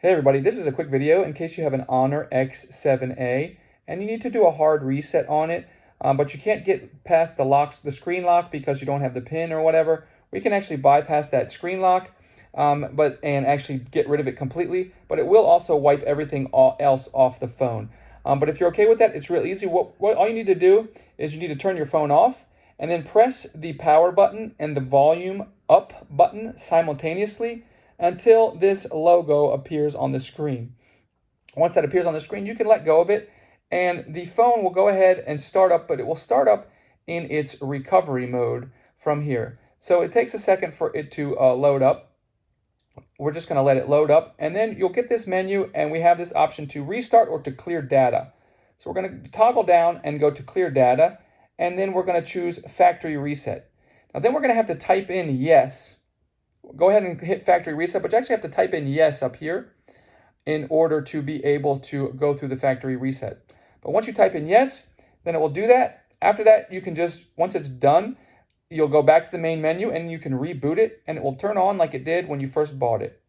Hey everybody, this is a quick video in case you have an HONOR X7A and you need to do a hard reset on it, but you can't get past the screen lock because you don't have the pin or whatever. We can actually bypass that screen lock and actually get rid of it completely, but it will also wipe everything else off the phone. But if you're okay with that, it's real easy. All you need to do is you need to turn your phone off and then press the power button and the volume up button simultaneously until this logo appears on the screen. Once that appears on the screen, you can let go of it and the phone will go ahead and start up, but it will start up in its recovery mode from here. So it takes a second for it to load up. We're just going to let it load up, and then you'll get this menu and we have this option to restart or to clear data. So we're going to toggle down and go to clear data, and then we're going to choose factory reset. Now then we're going to have to type in yes. Go ahead and hit factory reset, but you actually have to type in yes up here in order to be able to go through the factory reset. But once you type in yes, then it will do that. After that, you can just, once it's done, you'll go back to the main menu and you can reboot it and it will turn on like it did when you first bought it.